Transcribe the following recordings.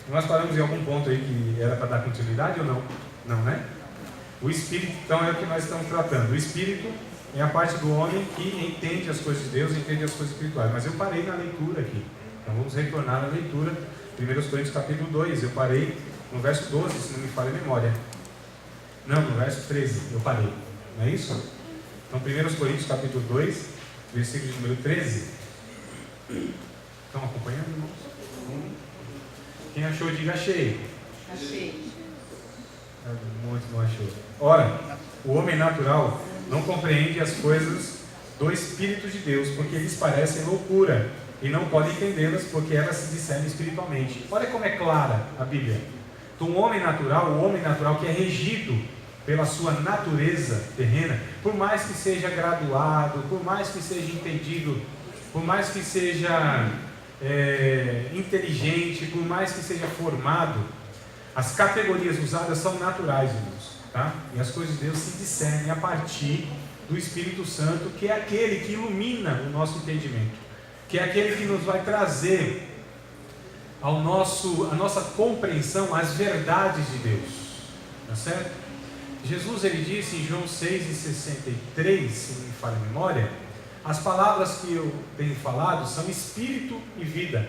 Nós paramos em algum ponto aí que era para dar continuidade ou não? Não, né? O Espírito, então, é o que nós estamos tratando. O Espírito é a parte do homem que entende as coisas de Deus, entende as coisas espirituais. Mas eu parei na leitura aqui. Então vamos retornar à leitura. 1 Coríntios capítulo 2. Eu parei no verso 12, se não me falha a memória. Não, no verso 13 eu parei. Não é isso? Então 1 Coríntios capítulo 2, versículo de número 13. Estão acompanhando, irmãos? Quem achou, diga achei. Achei. Um monte não achou. Ora, o homem natural não compreende as coisas do Espírito de Deus, porque lhes parecem loucura, e não pode entendê-las, porque elas se discernem espiritualmente. Olha como é clara a Bíblia. Então, o homem natural que é regido pela sua natureza terrena, por mais que seja graduado, por mais que seja entendido, por mais que seja inteligente, por mais que seja formado, as categorias usadas são naturais, irmãos, tá? E as coisas de Deus se discernem a partir do Espírito Santo, que é aquele que ilumina o nosso entendimento, que é aquele que nos vai trazer a nossa compreensão, as verdades de Deus, tá certo? Jesus, ele disse em João 6,63, se não me falha a memória, as palavras que eu tenho falado são espírito e vida.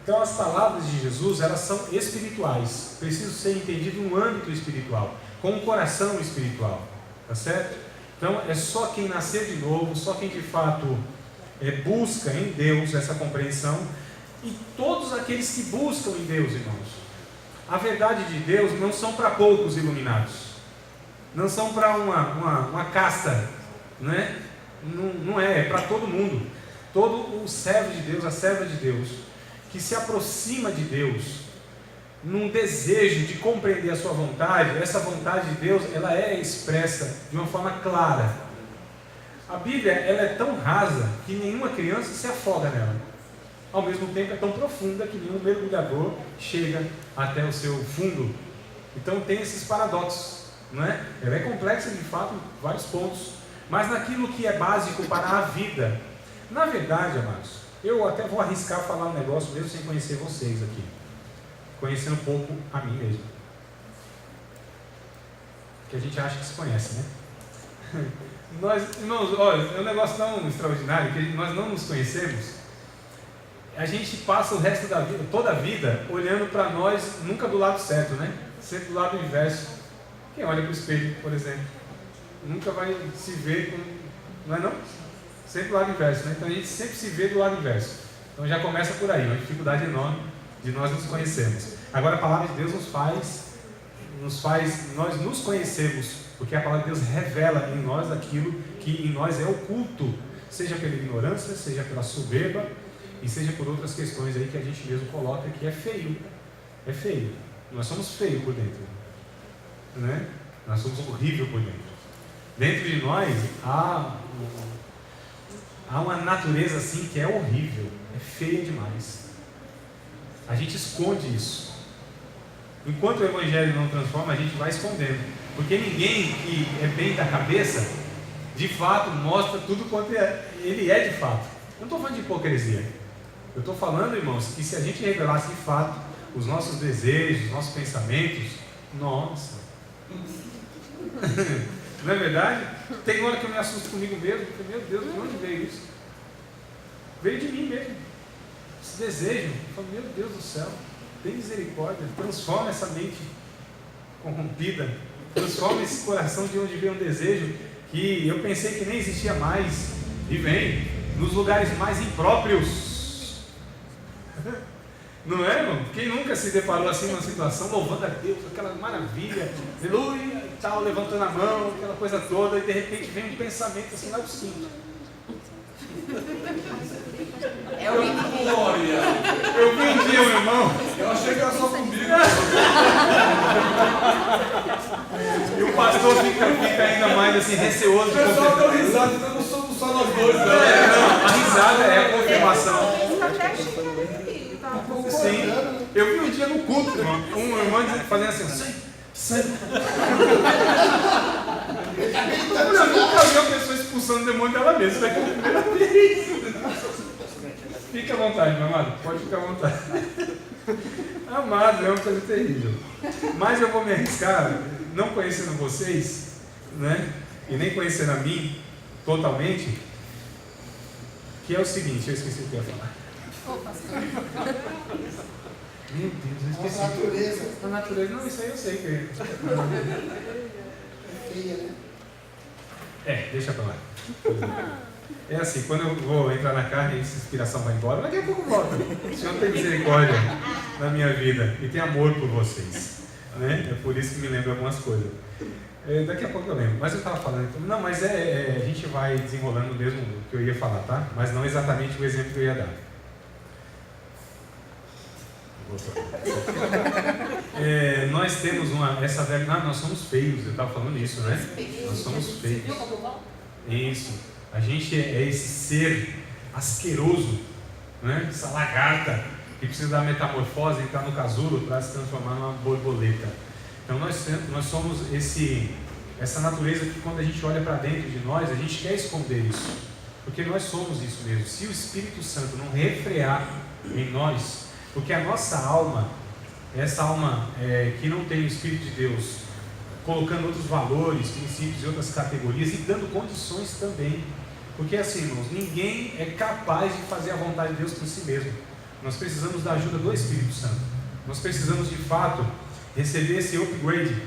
Então as palavras de Jesus, elas são espirituais, precisam ser entendidas no âmbito espiritual, com um coração espiritual, tá certo? Então é só quem nasceu de novo, só quem de fato busca em Deus essa compreensão, e todos aqueles que buscam em Deus, irmãos. A verdade de Deus não são para poucos iluminados, não são para uma casta, né? Não é para todo mundo. Todo o servo de Deus, a serva de Deus, que se aproxima de Deus, num desejo de compreender a sua vontade, essa vontade de Deus, ela é expressa de uma forma clara. A Bíblia, ela é tão rasa que nenhuma criança se afoga nela. Ao mesmo tempo é tão profunda que nenhum mergulhador chega até o seu fundo. Então tem esses paradoxos, não é? Ela é complexa de fato em vários pontos, mas naquilo que é básico para a vida. Na verdade, amados, eu até vou arriscar falar um negócio mesmo sem conhecer vocês aqui, conhecendo um pouco a mim mesmo, que a gente acha que se conhece, né? Nós, irmãos, olha, é um negócio tão extraordinário que nós não nos conhecemos. A gente passa o resto da vida, toda a vida, olhando para nós, nunca do lado certo, né? Sempre do lado inverso. Quem olha para o espelho, por exemplo, nunca vai se ver com... Não é não? Sempre do lado inverso, né? Então a gente sempre se vê do lado inverso. Então já começa por aí, uma dificuldade enorme de nós nos conhecermos. Agora a palavra de Deus nós nos conhecemos, porque a palavra de Deus revela em nós aquilo que em nós é oculto, seja pela ignorância, seja pela soberba, e seja por outras questões aí que a gente mesmo coloca que é feio. É feio. Nós somos feios por dentro, né? Nós somos horrível por dentro. Dentro de nós há uma natureza assim que é horrível, é feia demais. A gente esconde isso. Enquanto o Evangelho não transforma, a gente vai escondendo. Porque ninguém que é bem da cabeça, de fato, mostra tudo quanto ele é de fato. Eu não estou falando de hipocrisia. Eu estou falando, irmãos, que se a gente revelasse de fato os nossos desejos, os nossos pensamentos, nossa, não é verdade? Tem hora que eu me assusto comigo mesmo, porque, meu Deus, de onde veio isso? Veio de mim mesmo. Esse desejo, eu falo, meu Deus do céu, tem misericórdia, transforma essa mente corrompida, transforma esse coração de onde veio um desejo que eu pensei que nem existia mais, e vem nos lugares mais impróprios. Não é, irmão? Quem nunca se deparou assim numa situação, louvando a Deus, aquela maravilha, aleluia, e tal, levantando a mão, aquela coisa toda, e de repente vem um pensamento assim lá do cinto. É o Glória! Eu vi um dia, meu irmão, Eu achei que era só comigo. e o pastor fica ainda mais assim, receoso O de pessoal confessar. deu risada, então não somos só nós dois, não. Não, a risada é a confirmação. Sim. Sim, eu vi um dia no culto, irmão, um irmão fazendo assim, sai. Eu nunca vi uma pessoa expulsando o demônio dela mesma, isso daqui é a primeira vez. Fique à vontade, meu amado, pode ficar à vontade. Amado, é uma coisa terrível. Mas eu vou me arriscar, não conhecendo vocês, né? E nem conhecendo a mim totalmente, que é o seguinte, eu esqueci o que eu ia falar. Ô, pastor. Meu Deus, eu esqueci. A natureza A natureza, não, isso aí eu sei que é. é feia, né? Deixa pra lá. É assim, quando eu vou entrar na carne, essa inspiração vai embora, daqui a pouco volta. O Senhor tem misericórdia na minha vida e tem amor por vocês, né? É por isso que me lembra algumas coisas. Daqui a pouco eu lembro, mas eu estava falando, então, não, mas a gente vai desenrolando mesmo o que eu ia falar, tá? Mas não exatamente o exemplo que eu ia dar. Nós temos essa velha. Nós somos feios, eu estava falando isso, né? Nós somos feios. Isso. A gente é esse ser asqueroso, né? Essa lagarta que precisa da metamorfose, entrar no casulo para se transformar numa borboleta. Então nós somos essa natureza que quando a gente olha para dentro de nós, a gente quer esconder isso. Porque nós somos isso mesmo. Se o Espírito Santo não refrear em nós, porque a nossa alma, essa alma que não tem o Espírito de Deus, colocando outros valores, princípios e outras categorias e dando condições também. Porque assim, irmãos, ninguém é capaz de fazer a vontade de Deus por si mesmo. Nós precisamos da ajuda do Espírito Santo. Nós precisamos de fato receber esse upgrade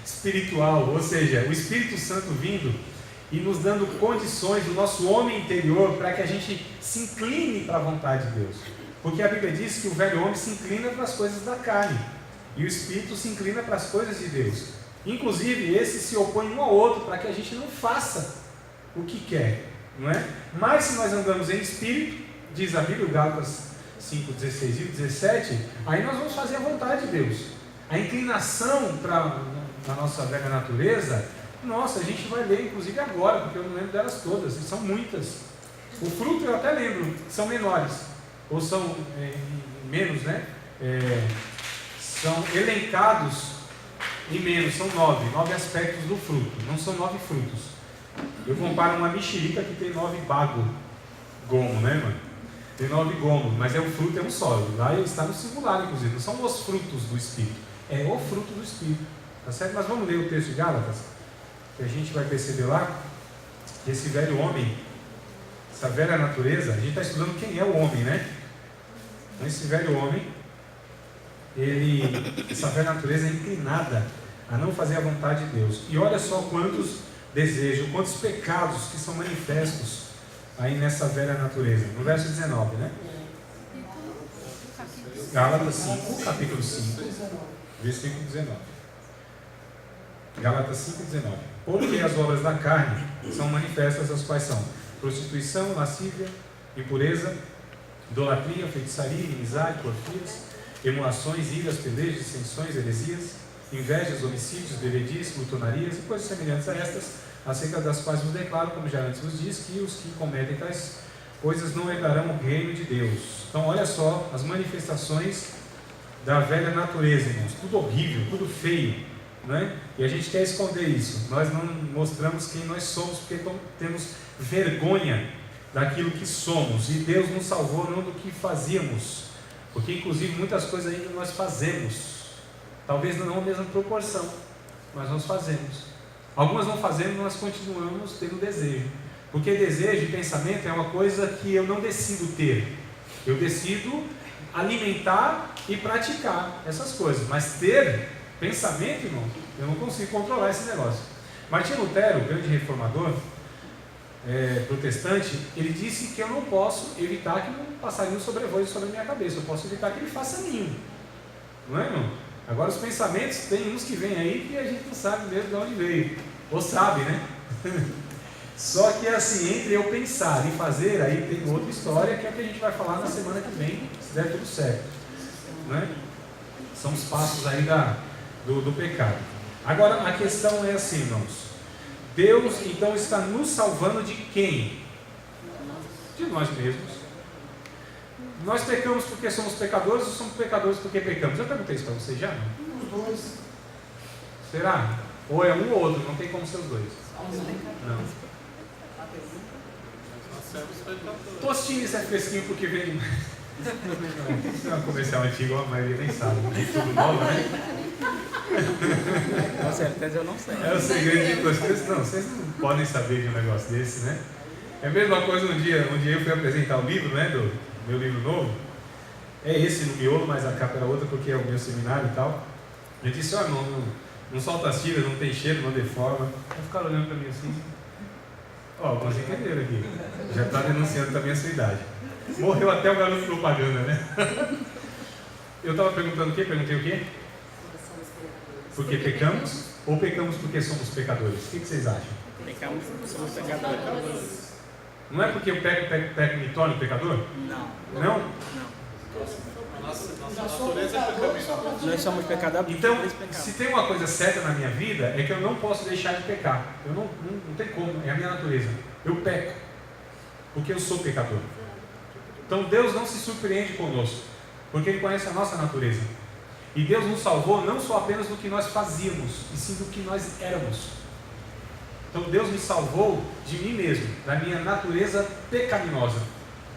espiritual, ou seja, o Espírito Santo vindo e nos dando condições do nosso homem interior para que a gente se incline para a vontade de Deus. Porque a Bíblia diz que o velho homem se inclina para as coisas da carne e o Espírito se inclina para as coisas de Deus. Inclusive, esse se opõe um ao outro para que a gente não faça o que quer, não é? Mas se nós andamos em Espírito, diz a Bíblia, Gálatas 5, 16 e 17, aí nós vamos fazer a vontade de Deus. A inclinação para a nossa velha natureza, nossa, a gente vai ler inclusive agora, porque eu não lembro delas todas, e são muitas. O fruto eu até lembro, são menores, ou são menos, né? São elencados em menos, são 9 aspectos do fruto, não são 9 frutos. Eu comparo uma mexerica que tem 9 gomo, né, mano? Tem 9 gomos, mas o fruto é um só. Lá está no singular, inclusive. Não são os frutos do Espírito. É o fruto do Espírito. Tá certo? Mas vamos ler o texto de Gálatas, que a gente vai perceber lá que esse velho homem, essa velha natureza, a gente está estudando quem é o homem, né? Então, esse velho homem, essa velha natureza é inclinada a não fazer a vontade de Deus. E olha só quantos desejos, quantos pecados que são manifestos aí nessa velha natureza. No verso 19, né? Gálatas 5, capítulo 5, versículo 19. Gálatas 5, 19. Porque as obras da carne são manifestas, as quais são prostituição, lascívia, impureza, idolatria, feitiçaria, inimizade, porfias, emulações, iras, pelejas, dissensões, heresias, invejas, homicídios, bebedias, glutonarias e coisas semelhantes a estas, acerca das quais vos declaro, como já antes vos disse, que os que cometem tais coisas não herdarão o reino de Deus. Então olha só as manifestações da velha natureza, irmãos, tudo horrível, tudo feio, né? E a gente quer esconder isso. Nós não mostramos quem nós somos porque temos vergonha daquilo que somos, e Deus nos salvou não do que fazíamos, porque inclusive muitas coisas ainda nós fazemos, talvez não na mesma proporção, mas nós fazemos. Algumas não fazemos, nós continuamos tendo desejo, porque desejo e pensamento é uma coisa que eu não decido ter, eu decido alimentar e praticar essas coisas, mas ter pensamento, irmão, eu não consigo controlar esse negócio. Martinho Lutero, o grande reformador protestante, ele disse que eu não posso evitar que um passarinho sobrevoe sobre a minha cabeça, eu posso evitar que ele faça ninho, não é, irmão? Agora os pensamentos, tem uns que vêm aí que a gente não sabe mesmo de onde veio, ou sabe, né? Só que assim, entre eu pensar e fazer, aí tem outra história que é o que a gente vai falar na semana que vem, se der tudo certo, né? São os passos aí do pecado. Agora a questão é assim, irmãos, Deus então está nos salvando de quem? De nós mesmos. Nós pecamos porque somos pecadores ou somos pecadores porque pecamos? Eu perguntei isso para vocês já? Não? Os dois. Será? Ou é um ou outro, não tem como ser os dois. Não. Nós somos pecadores. Tostinho esse é fresquinho porque vem. Isso é um comercial antigo, a maioria nem sabe. Tudo novo, né? Com certeza eu não sei. É o segredo de vocês. Não, vocês não podem saber de um negócio desse, né? É a mesma coisa um dia eu fui apresentar o livro, né? Do meu livro novo. É esse no miolo, mas a capa era outra porque é o meu seminário e tal. Eu disse, ó, não solta as tiras, não tem cheiro, não deforma. Aí ficaram olhando para mim assim. Ó, alguns entenderam aqui. Já está denunciando também a sua idade. Morreu até o garoto propaganda, né? Eu estava perguntando o quê? Perguntei o quê? Porque pecamos ou pecamos porque somos pecadores? O que vocês acham? Pecamos porque somos pecadores. Não é porque eu peco me torno pecador? Não. Não? Nossa natureza é pecaminosa. Nós somos pecadores porque Então, eles pecaram. se tem uma coisa certa na minha vida, é que eu não posso deixar de pecar. Eu não tem como, é a minha natureza. Eu peco, porque eu sou pecador. Então Deus não se surpreende conosco, porque Ele conhece a nossa natureza. E Deus nos salvou não só apenas do que nós fazíamos, e sim do que nós éramos. Então Deus me salvou de mim mesmo, da minha natureza pecaminosa.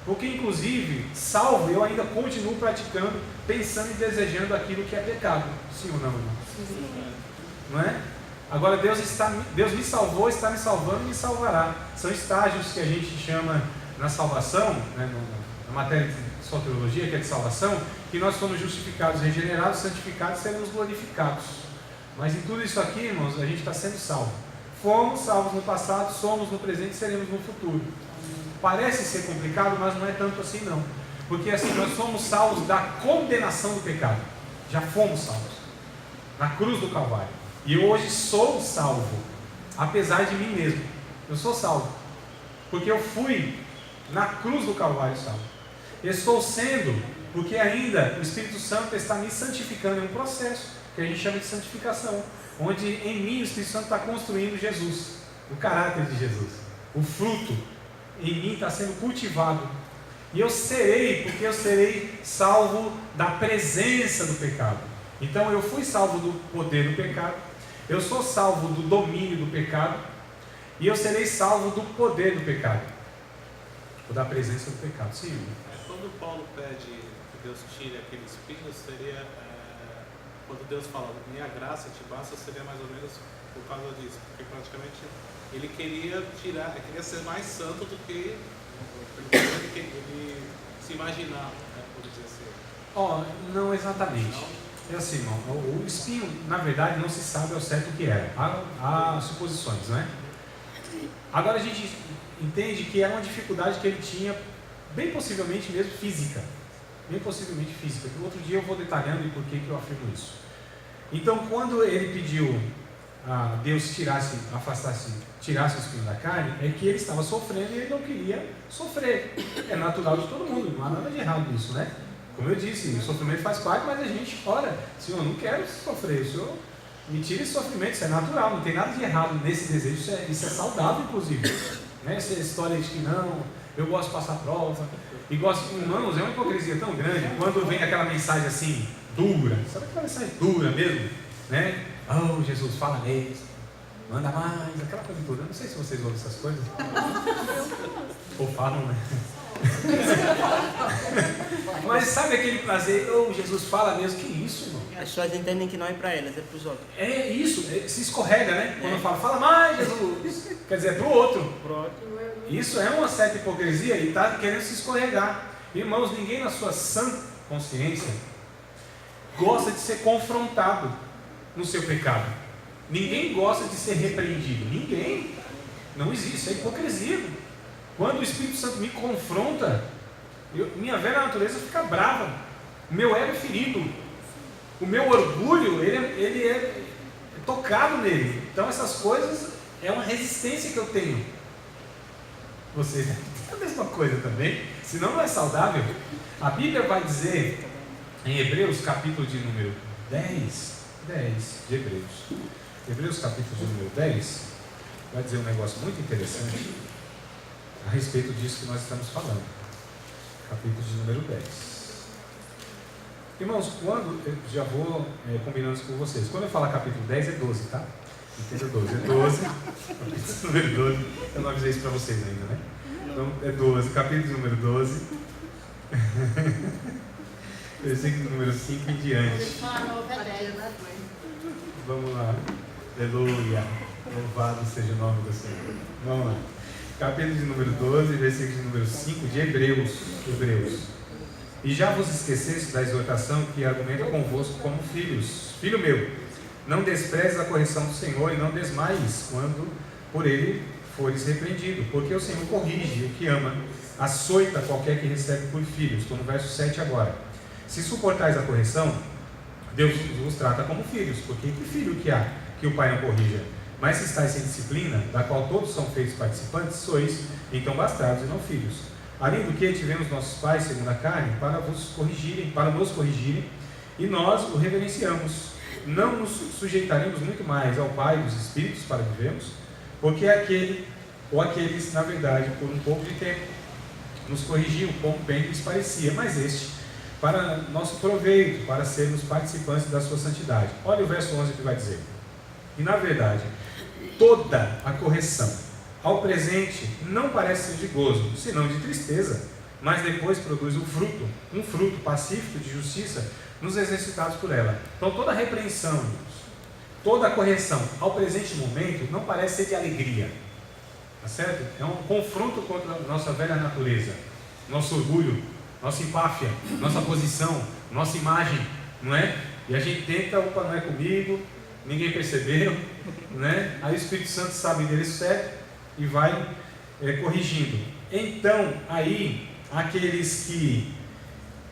Porque inclusive, salvo, eu ainda continuo praticando, pensando e desejando aquilo que é pecado. Sim ou não, irmão? Sim. Não é? Agora Deus me salvou, está me salvando e me salvará. São estágios que a gente chama na salvação, né, na matéria de soteriologia, que é de salvação, que nós somos justificados, regenerados, santificados e seremos glorificados. Mas em tudo isso aqui, irmãos, a gente está sendo salvo. Fomos salvos no passado, somos no presente e seremos no futuro. Parece ser complicado, mas não é tanto assim não. Porque assim, nós somos salvos da condenação do pecado. Já fomos salvos na cruz do Calvário. E eu hoje sou salvo, apesar de mim mesmo. Eu sou salvo, porque eu fui na cruz do Calvário salvo. Estou sendo, porque ainda o Espírito Santo está me santificando em um processo que a gente chama de santificação, onde em mim o Espírito Santo está construindo Jesus, o caráter de Jesus, o fruto em mim está sendo cultivado. E eu serei, porque eu serei salvo da presença do pecado. Então eu fui salvo do poder do pecado, eu sou salvo do domínio do pecado, e eu serei salvo do poder do pecado, ou da presença do pecado. Sim. Quando Paulo pede que Deus tire aquele espinho, seria quando Deus fala, minha graça te basta, seria mais ou menos por causa disso, porque praticamente ele queria tirar, queria ser mais santo do que ele se imaginava, né, por dizer assim. Não exatamente. É assim, irmão, o espinho, na verdade, não se sabe ao certo o que era. Há suposições, não é? Agora a gente entende que era uma dificuldade que ele tinha, bem possivelmente mesmo física. Bem possivelmente física. Outro dia eu vou detalhando e por que eu afirmo isso. Então, quando ele pediu a Deus tirasse o espinho da carne, é que ele estava sofrendo e ele não queria sofrer. É natural de todo mundo, não há nada de errado nisso, né? Como eu disse, o sofrimento faz parte, mas a gente ora, Senhor, eu não quero sofrer, o Senhor me tira esse sofrimento, isso é natural, não tem nada de errado nesse desejo, isso é saudável, inclusive. Né? Essa história de que não, eu gosto de passar prova, e gosto, irmãos, é uma hipocrisia tão grande, quando vem aquela mensagem assim, dura, sabe aquela mensagem dura mesmo? Né? Oh, Jesus, fala neles, manda mais, aquela coisa toda. Eu não sei se vocês ouvem essas coisas. Ou falam, né? Mas sabe aquele prazer, oh, Jesus fala mesmo, que isso, irmão? As pessoas entendem que não é para elas, é para os outros. É isso, se escorrega, né? Quando fala mais, Jesus, quer dizer, é para o outro. Isso é uma certa hipocrisia e está querendo se escorregar. Irmãos, ninguém na sua sã consciência gosta de ser confrontado no seu pecado. Ninguém gosta de ser repreendido. Ninguém. Não existe, é hipocrisia. Quando o Espírito Santo me confronta, minha velha natureza fica brava. O meu ego é ferido. O meu orgulho, ele é tocado nele. Então essas coisas é uma resistência que eu tenho. Você é a mesma coisa também. Senão não é saudável. A Bíblia vai dizer em Hebreus, capítulo de número 10 de Hebreus. Hebreus, capítulo de número 10, vai dizer um negócio muito interessante a respeito disso que nós estamos falando. Capítulo de número 10. Irmãos, quando eu já vou combinando isso com vocês. Quando eu falar capítulo 10 é 12, tá? Entendeu? 12. É 12. Capítulo número 12. Eu não avisei isso para vocês ainda, né? Então é 12. Capítulo número 12. Versículo número 5 em diante. Vamos lá. Aleluia. Louvado seja o nome do Senhor. Vamos lá. Capítulo de número 12, versículo de número 5 de Hebreus. E já vos esqueceste da exortação que argumenta convosco como filhos. Filho meu, não desprezes a correção do Senhor e não desmaies quando por ele fores repreendido, porque o Senhor corrige o que ama, açoita qualquer que recebe por filho. Estou no verso 7 agora. Se suportais a correção, Deus vos trata como filhos, porque que filho que há que o pai não corrija? Mas se estáis sem disciplina, da qual todos são feitos participantes, sois então bastardos e não filhos. Além do que, tivemos nossos pais segundo a carne para nos corrigirem, e nós o reverenciamos. Não nos sujeitaremos muito mais ao Pai dos Espíritos para vivermos, porque aqueles, na verdade, por um pouco de tempo, nos corrigiam como bem lhes parecia, mas este, para nosso proveito, para sermos participantes da sua santidade. Olha o verso 11 que vai dizer. E na verdade, toda a correção ao presente não parece ser de gozo, senão de tristeza, mas depois produz um fruto pacífico de justiça nos exercitados por ela. Então toda a repreensão, toda a correção ao presente momento não parece ser de alegria, tá certo? É um confronto contra a nossa velha natureza, nosso orgulho, nossa empáfia, nossa posição, nossa imagem, não é? E a gente tenta, opa, não é comigo, ninguém percebeu, né? Aí o Espírito Santo sabe o endereço certo e vai corrigindo. Então, aí, aqueles que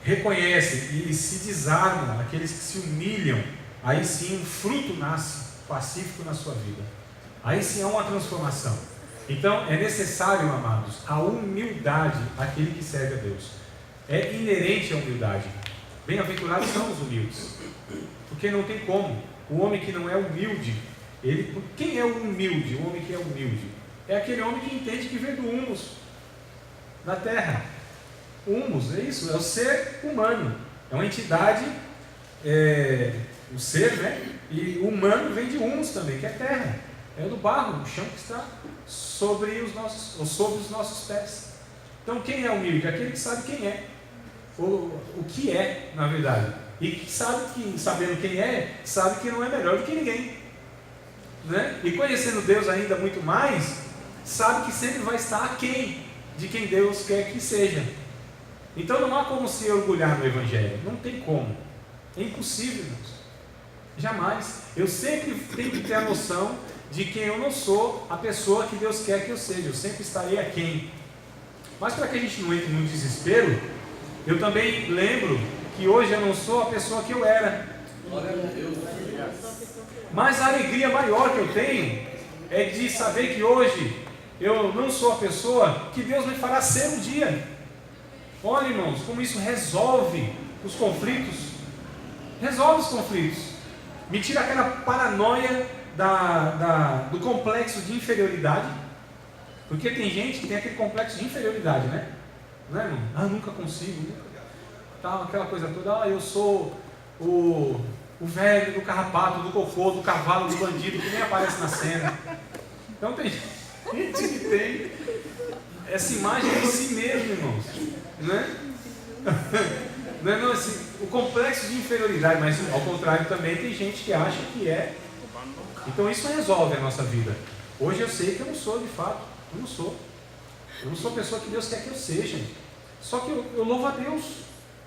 reconhecem e se desarmam, aqueles que se humilham, aí sim um fruto nasce pacífico na sua vida. Aí sim há uma transformação. Então, é necessário, amados, a humildade àquele que serve a Deus. É inerente à humildade. Bem-aventurados são os humildes, porque não tem como. O homem que não é humilde, quem é o humilde? O homem que é humilde é aquele homem que entende que vem do humus da terra. Humus, é isso, é o ser humano, é uma entidade, o ser, né? E o humano vem de humus também, que é terra, é do barro, o chão que está sobre os nossos pés. Então quem é humilde? Aquele que sabe quem é, o que é, na verdade. E que sabe que, sabendo quem é, sabe que não é melhor do que ninguém, né? E conhecendo Deus ainda muito mais, sabe que sempre vai estar aquém de quem Deus quer que seja. Então não há como se orgulhar no Evangelho, não tem como, é impossível, irmãos. Jamais. Eu sempre tenho que ter a noção de que eu não sou a pessoa que Deus quer que eu seja, eu sempre estarei aquém. Mas para que a gente não entre no desespero, eu também lembro que hoje eu não sou a pessoa que eu era. Mas a alegria maior que eu tenho é de saber que hoje eu não sou a pessoa que Deus me fará ser um dia. Olha, irmãos, como isso resolve os conflitos. Resolve os conflitos. Me tira aquela paranoia do complexo de inferioridade. Porque tem gente que tem aquele complexo de inferioridade, né? Não é, irmão? Nunca consigo. Tal, aquela coisa toda. Eu sou o velho do carrapato, do cocô, do cavalo, do bandido, que nem aparece na cena. Então tem gente que tem essa imagem de si mesmo, irmãos. Né? Não, assim, o complexo de inferioridade, mas ao contrário também tem gente que acha que é. Então isso resolve a nossa vida. Hoje eu sei que eu não sou de fato, eu não sou a pessoa que Deus quer que eu seja. Só que eu louvo a Deus,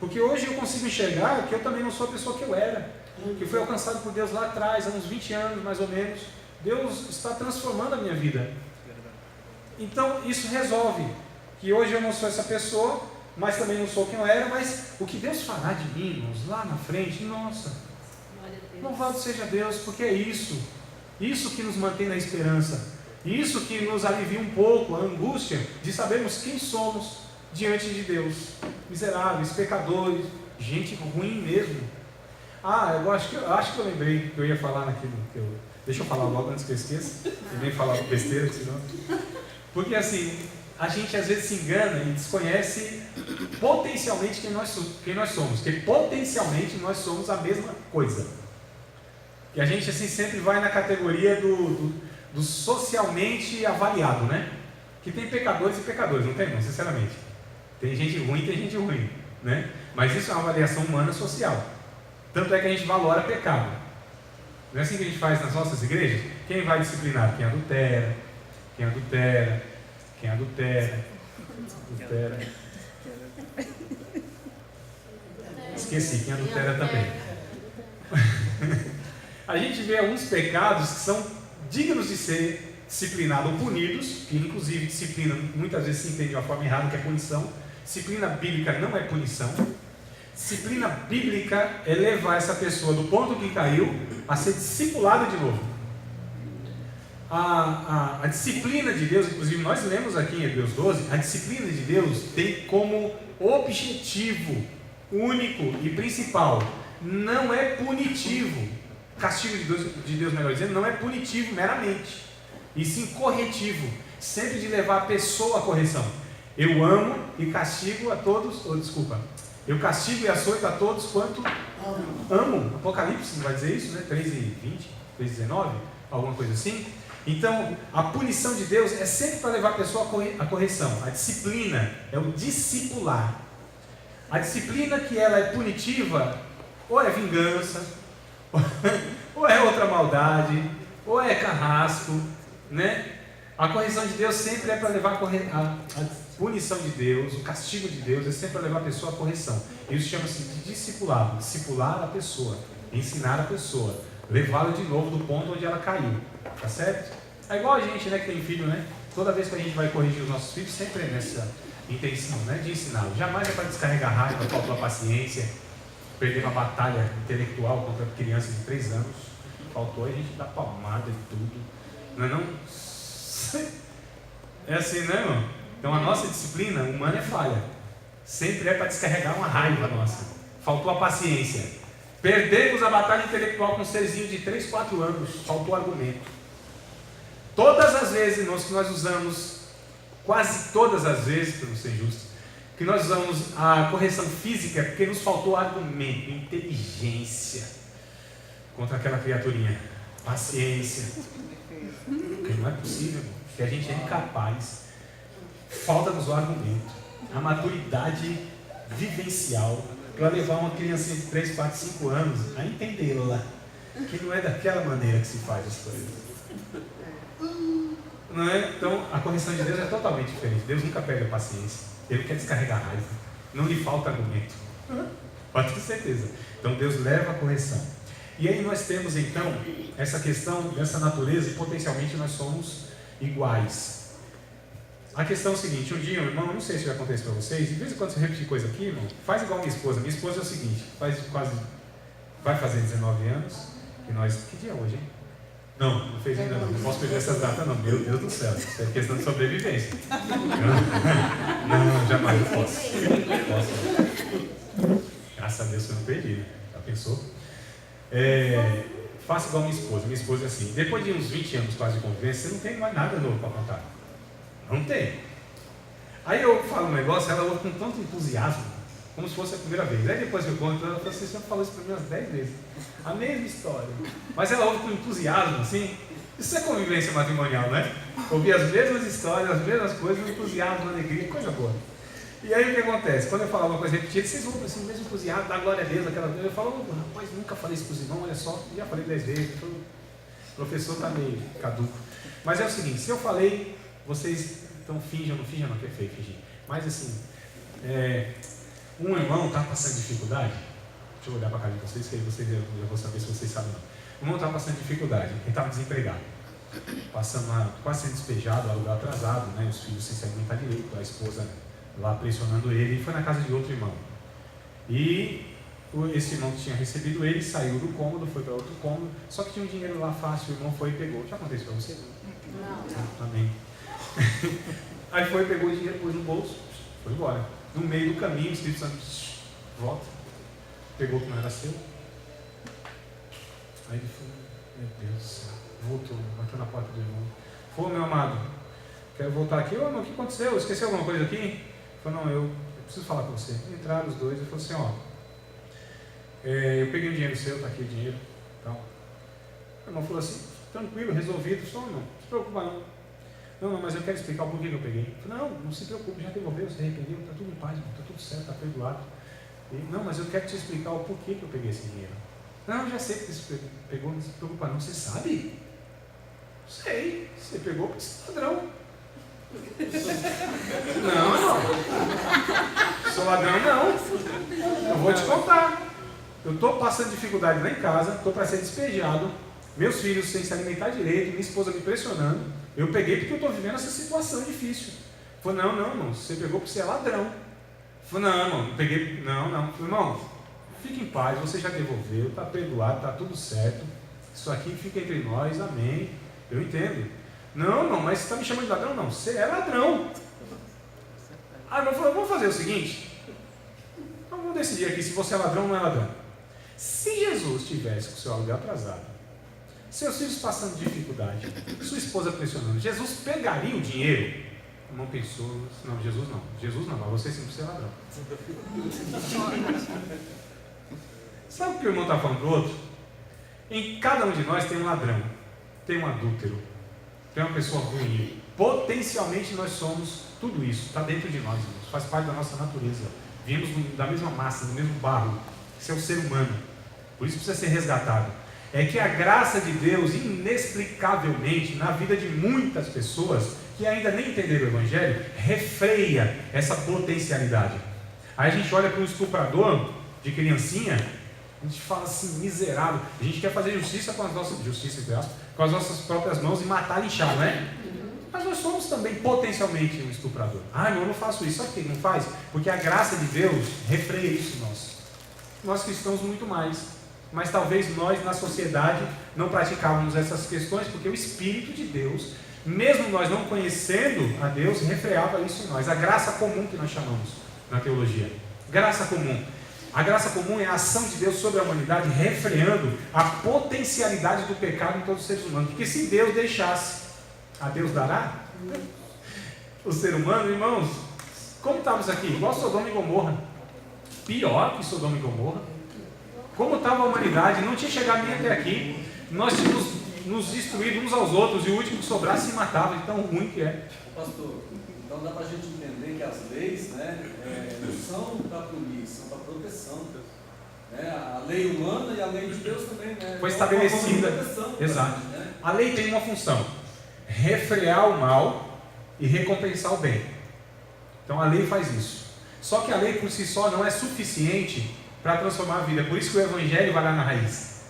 porque hoje eu consigo enxergar que eu também não sou a pessoa que eu era, que foi alcançado por Deus lá atrás, há uns 20 anos mais ou menos. Deus está transformando a minha vida. Então isso resolve, que hoje eu não sou essa pessoa, mas também não sou quem eu era, mas o que Deus fará de mim, irmãos, lá na frente, nossa, louvado seja Deus, porque é isso que nos mantém na esperança, isso que nos alivia um pouco a angústia de sabermos quem somos diante de Deus, miseráveis, pecadores, gente ruim mesmo. Eu acho que eu lembrei que eu ia falar naquilo, deixa eu falar logo antes que eu esqueça, e nem falar besteira, senão... Porque assim, a gente às vezes se engana e desconhece potencialmente quem nós somos, porque potencialmente nós somos a mesma coisa. E a gente assim sempre vai na categoria do socialmente avaliado, né? Que tem pecadores e pecadores, não tem, não? Sinceramente. Tem gente ruim e tem gente ruim. né? Mas isso é uma avaliação humana social. Tanto é que a gente valora pecado. Não é assim que a gente faz nas nossas igrejas? Quem vai disciplinar? Quem adultera, quem adultera, quem adultera. Esqueci, quem adultera também. A gente vê alguns pecados que são dignos de ser disciplinados ou punidos, que inclusive disciplina muitas vezes se entende de uma forma errada, que é punição. Disciplina bíblica não é punição. Disciplina bíblica é levar essa pessoa do ponto que caiu a ser discipulada de novo. A disciplina de Deus, inclusive nós lemos aqui em Hebreus 12, a disciplina de Deus tem como objetivo único e principal, não é punitivo. O castigo de Deus, melhor dizendo, não é punitivo meramente, e sim corretivo, sempre de levar a pessoa à correção. Eu amo e castigo a todos, eu castigo e açoito a todos quanto amo. Apocalipse não vai dizer isso, né? 3:20, 3:19, alguma coisa assim. Então, a punição de Deus é sempre para levar a pessoa à correção. A disciplina é o discipular. A disciplina que ela é punitiva, ou é vingança, ou é outra maldade, ou é carrasco, né? A correção de Deus sempre é para levar a punição de Deus, o castigo de Deus é sempre para levar a pessoa à correção. Isso chama-se de discipulado, discipular a pessoa, ensinar a pessoa, levá-la de novo do ponto onde ela caiu, tá certo? É igual a gente, né, que tem filho, né? Toda vez que a gente vai corrigir os nossos filhos, sempre é nessa intenção, né, de ensiná-los. Jamais é para descarregar raiva, faltar paciência, perder uma batalha intelectual contra crianças de 3 anos. Faltou, a gente dá palmada e tudo. Não é não? É assim, né, irmão? Então a nossa disciplina humana é falha. Sempre é para descarregar uma raiva nossa. Faltou a paciência. Perdemos a batalha intelectual com um serzinho de 3, 4 anos. Faltou argumento. Todas as vezes, irmãos, que nós usamos, quase todas as vezes, para não ser justo, que nós usamos a correção física, é porque nos faltou argumento, inteligência contra aquela criaturinha. Paciência. Porque não é possível, que a gente é incapaz. Falta-nos o argumento, a maturidade vivencial para levar uma criança de 3, 4, 5 anos a entendê-la, que não é daquela maneira que se faz as coisas. Não é? Então a correção de Deus é totalmente diferente. Deus nunca perde a paciência, Ele quer descarregar raiva, não lhe falta argumento, pode ter certeza. Então Deus leva a correção. E aí nós temos então essa questão dessa natureza e potencialmente nós somos iguais. A questão é o seguinte, um dia, irmão, eu não sei se vai acontecer para vocês, de vez em quando você repetir coisa aqui, irmão, faz igual minha esposa. Minha esposa é o seguinte, vai fazer 19 anos, que dia é hoje, hein? Não fez ainda não posso perder essas datas não, meu Deus do céu, isso é questão de sobrevivência. Não, jamais eu posso. Graças a Deus que eu não perdi, né? Já pensou? Faça igual minha esposa é assim, depois de uns 20 anos quase de convivência, você não tem mais nada novo para contar. Não tem. Aí eu falo um negócio, ela ouve com tanto entusiasmo, como se fosse a primeira vez. Aí depois que eu conto, ela fala assim, você falou isso para mim umas 10 vezes. A mesma história. Mas ela ouve com entusiasmo, assim. Isso é convivência matrimonial, né? Ouvir as mesmas histórias, as mesmas coisas, entusiasmo, alegria, coisa boa. E aí o que acontece? Quando eu falo alguma coisa repetida, vocês ouvem assim, o mesmo entusiasmo, dá glória a Deus, aquela coisa. Eu falo, rapaz, nunca falei isso para os irmãos, olha só, já falei 10 vezes. O professor está meio caduco. Mas é o seguinte, se eu falei, vocês então finjam, não finjam não, que é feio fingir. Mas assim, um irmão está passando dificuldade, deixa eu olhar para a cara de vocês, que aí vocês já vou saber se vocês sabem não. O irmão está passando dificuldade, ele estava desempregado, quase sendo despejado, aluguel atrasado, né? Os filhos sem se alimentar direito, a esposa lá pressionando ele, e foi na casa de outro irmão. E esse irmão que tinha recebido ele saiu do cômodo, foi para outro cômodo, só que tinha um dinheiro lá fácil, o irmão foi e pegou. Já aconteceu para vocês? Não. Amém. Aí foi, pegou o dinheiro, pôs no bolso, foi embora. No meio do caminho, o Espírito Santo volta, pegou o que não era seu. Aí ele falou, meu Deus do céu, voltou, bateu na porta do irmão. Falou, meu amado, quero voltar aqui. Ô, irmão, o que aconteceu? Esqueceu alguma coisa aqui? Ele falou, não, eu preciso falar com você. Entraram os dois, ele falou assim, eu peguei o dinheiro seu, está aqui o dinheiro. Então, o irmão falou assim, tranquilo, resolvido, só não se preocupa não. Não, mas eu quero explicar o porquê que eu peguei. Eu falei, não se preocupe, já devolveu, se arrependeu, está tudo em paz, está tudo certo, está perdoado. Não, mas eu quero te explicar o porquê que eu peguei esse dinheiro. Não, eu já sei porque você pegou, não se preocupa não. Você sabe? Sei, você pegou porque você é ladrão. Não. Sou ladrão não. Eu vou te contar. Eu estou passando dificuldade lá em casa, estou para ser despejado, meus filhos sem se alimentar direito, minha esposa me pressionando. Eu peguei porque eu estou vivendo essa situação difícil. Falei, não, irmão, você pegou porque você é ladrão. Falei, não, irmão, não peguei, não. Falei, irmão, fique em paz, você já devolveu, está perdoado, está tudo certo. Isso aqui fica entre nós, amém. Eu entendo. Não, irmão, mas você está me chamando de ladrão? Não, você é ladrão. Aí eu falei, vamos fazer o seguinte. Então vamos decidir aqui se você é ladrão ou não é ladrão. Se Jesus estivesse com o seu aluguel atrasado, seus filhos passando dificuldade, sua esposa pressionando, Jesus pegaria o dinheiro? Não pensou, não, Jesus não, mas você sim precisa ser ladrão. Sabe o que o irmão está falando para o outro? Em cada um de nós tem um ladrão, tem um adúltero, tem uma pessoa ruim. Potencialmente nós somos tudo isso, está dentro de nós, irmãos, faz parte da nossa natureza. Viemos da mesma massa, do mesmo barro. Esse é o ser humano, por isso precisa ser resgatado. É que a graça de Deus, inexplicavelmente, na vida de muitas pessoas que ainda nem entenderam o Evangelho, refreia essa potencialidade. Aí a gente olha para um estuprador de criancinha, a gente fala assim, miserável. A gente quer fazer justiça com as nossas próprias mãos e matar lixar, não é? Mas nós somos também potencialmente um estuprador. Ah, não, eu não faço isso. Sabe por que não faz? Porque a graça de Deus refreia isso em nós. Nós cristãos muito mais. Mas talvez nós na sociedade não praticávamos essas questões, porque o Espírito de Deus, mesmo nós não conhecendo a Deus, refreava isso em nós. A graça comum que nós chamamos na teologia. Graça comum. A graça comum é a ação de Deus sobre a humanidade, refreando a potencialidade do pecado em todos os seres humanos. Porque se Deus deixasse, a Deus dará? O ser humano, irmãos, como estávamos aqui? Igual Sodoma e Gomorra. Pior que Sodoma e Gomorra. Como estava a humanidade, não tinha chegado nem até aqui. Nós tínhamos nos destruído uns aos outros e o último que sobrasse se matava, de tão ruim que é. Pastor, então dá para a gente entender que as leis, não são para punir, são para proteção. A lei humana e a lei de Deus também, foi estabelecida. Exato. A lei tem uma função: refrear o mal e recompensar o bem. Então a lei faz isso. Só que a lei por si só não é suficiente para transformar a vida. É por isso que o Evangelho vai lá na raiz.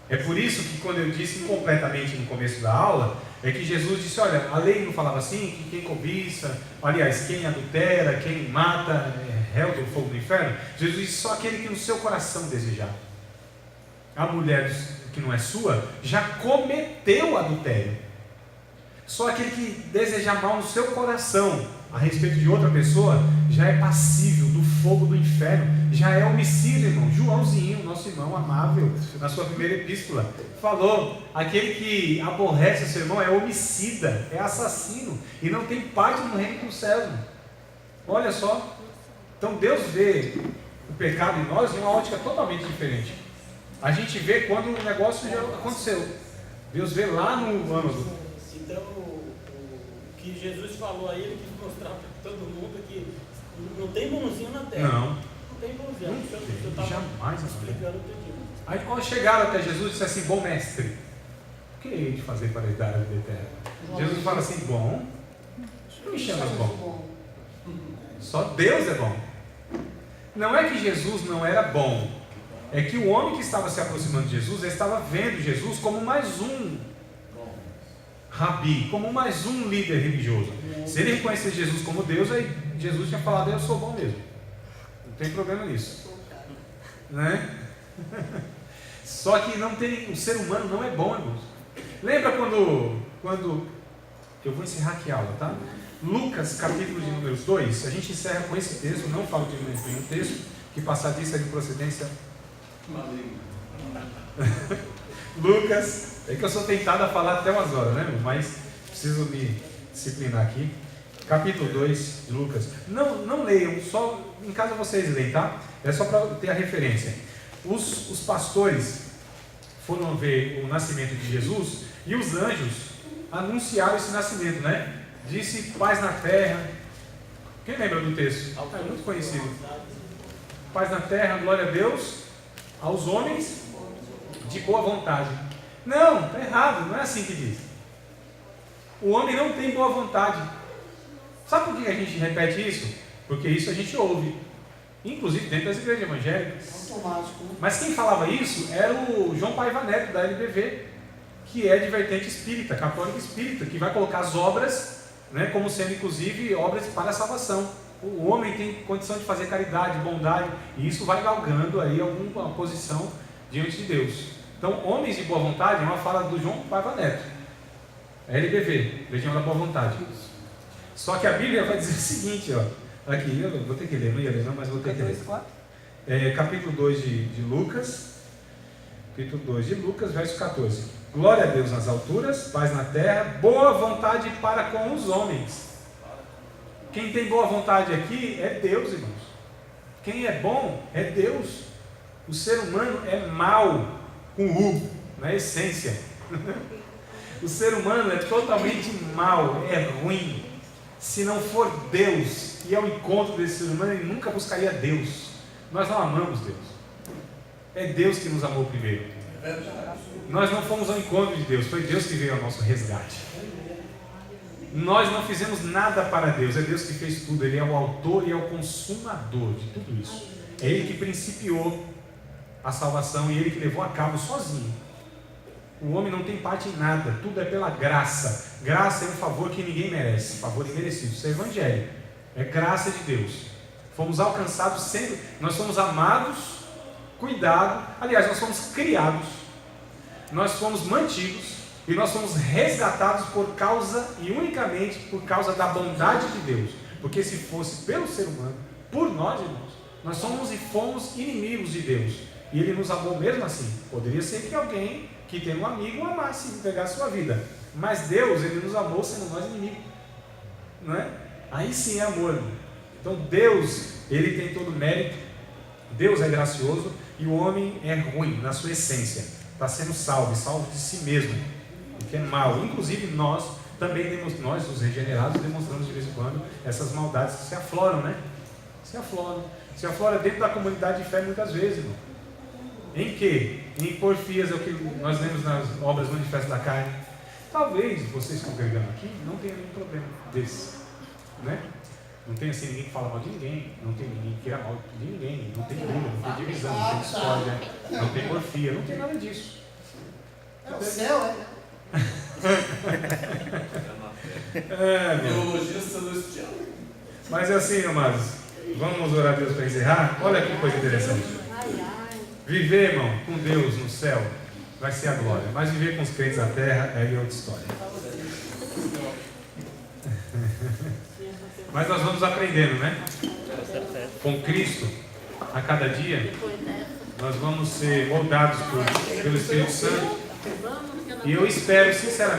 É por isso que quando eu disse incompletamente no começo da aula, é que Jesus disse, olha, a lei não falava assim, que quem cobiça, aliás, quem adultera, quem mata, é réu do fogo do inferno. Jesus disse, só aquele que no seu coração desejar. A mulher que não é sua, já cometeu adultério. Só aquele que desejar mal no seu coração, a respeito de outra pessoa, já é passível do fogo do inferno, já é homicídio, irmão. Joãozinho, nosso irmão amável, na sua primeira epístola, falou, aquele que aborrece o seu irmão é homicida, é assassino, e não tem parte no reino dos céus, irmão. Olha só, então Deus vê o pecado em nós de uma ótica totalmente diferente. A gente vê quando o negócio já aconteceu, Deus vê lá no âmago. Então, o que Jesus falou aí, ele quis mostrar para todo mundo que não tem bonzinho na terra. Não. Não tem bonzinho. Eu estava jamais explicando tudo. Aí quando chegaram até Jesus, disse assim, bom mestre, o que hei de fazer para herdar a vida eterna? Jesus fala assim, bom? Não me chamas bom. Só Deus é bom. Não é que Jesus não era bom, é que o homem que estava se aproximando de Jesus, ele estava vendo Jesus como mais um rabi, como mais um líder religioso. Se ele reconhecesse Jesus como Deus, aí Jesus tinha falado, eu sou bom mesmo. Não tem problema nisso. Né? Só que não tem, o ser humano não é bom, irmãos. Lembra quando eu vou encerrar aqui a aula, tá? Lucas, capítulo de número 2, a gente encerra com esse texto, não falo de nenhum texto, que passar disso é de procedência Lucas, é que eu sou tentado a falar até umas horas, né? Mas preciso me disciplinar aqui. Capítulo 2 de Lucas. Não leiam, só em casa vocês leem, tá? É só para ter a referência. Os pastores foram ver o nascimento de Jesus e os anjos anunciaram esse nascimento, né? Disse paz na terra. Quem lembra do texto? É muito conhecido. paz na terra, glória a Deus, aos homens de boa vontade. Não, está errado, não é assim que diz. O homem não tem boa vontade. Sabe por que a gente repete isso? Porque isso a gente ouve, inclusive dentro das igrejas evangélicas. Automático, né? Mas quem falava isso era o João Paiva Neto, da LBV, que é de vertente espírita, católico espírita, que vai colocar as obras, né, como sendo inclusive obras para a salvação. O homem tem condição de fazer caridade, bondade, e isso vai galgando aí alguma posição diante de Deus. Então, homens de boa vontade é uma fala do João Paiva Neto, LBV, Legião da Boa Vontade. Só que a Bíblia vai dizer o seguinte, ó, aqui, eu vou ter que ler, não ia ler não, mas vou ter que ler. Capítulo 2 de Lucas, capítulo 2 de Lucas, verso 14. Glória a Deus nas alturas, paz na terra, boa vontade para com os homens. Quem tem boa vontade aqui é Deus, irmãos. Quem é bom é Deus. O ser humano é mau, com U, na essência. O ser humano é totalmente mau, é ruim. Se não for Deus e ao encontro desse ser humano, ele nunca buscaria Deus. Nós não amamos Deus. É Deus que nos amou primeiro. Nós não fomos ao encontro de Deus, foi Deus que veio ao nosso resgate. Nós não fizemos nada para Deus, é Deus que fez tudo. Ele é o autor e é o consumador de tudo isso. É Ele que principiou a salvação e Ele que levou a cabo sozinho. O homem não tem parte em nada, tudo é pela graça. Graça é um favor que ninguém merece, favor imerecido. Isso é evangelho, é graça de Deus. Fomos alcançados sempre, nós somos amados, cuidados, aliás, nós fomos criados, nós fomos mantidos e nós fomos resgatados por causa e unicamente por causa da bondade de Deus. Porque se fosse pelo ser humano, por nós, irmãos, nós somos e fomos inimigos de Deus. E Ele nos amou mesmo assim. Poderia ser que alguém que tem um amigo amasse e pegasse sua vida. Mas Deus, Ele nos amou sendo nós inimigos. Não é? Aí sim é amor, irmão. Então Deus, Ele tem todo o mérito. Deus é gracioso e o homem é ruim na sua essência. Está sendo salvo de si mesmo. O que é mal. Inclusive nós também, nós os regenerados, demonstramos de vez em quando essas maldades que se afloram, né? Se aflora dentro da comunidade de fé muitas vezes, irmão. Em que? Em porfias, é o que nós lemos nas obras manifestas da carne. Talvez vocês congregando aqui não tenham nenhum problema desse, né? Não tem assim ninguém que fala mal de ninguém, não tem ninguém que queira mal de ninguém, não tem briga, não tem divisão, não tem discórdia, não tem porfia, não tem nada disso. É o céu, Teologia celestial. Mas assim, amados, vamos orar a Deus para encerrar? Olha que coisa interessante. Viver, irmão, com Deus no céu vai ser a glória, mas viver com os crentes na terra é outra história. Mas nós vamos aprendendo, né? Com Cristo, a cada dia, nós vamos ser moldados pelo Espírito Santo. E eu espero, sinceramente,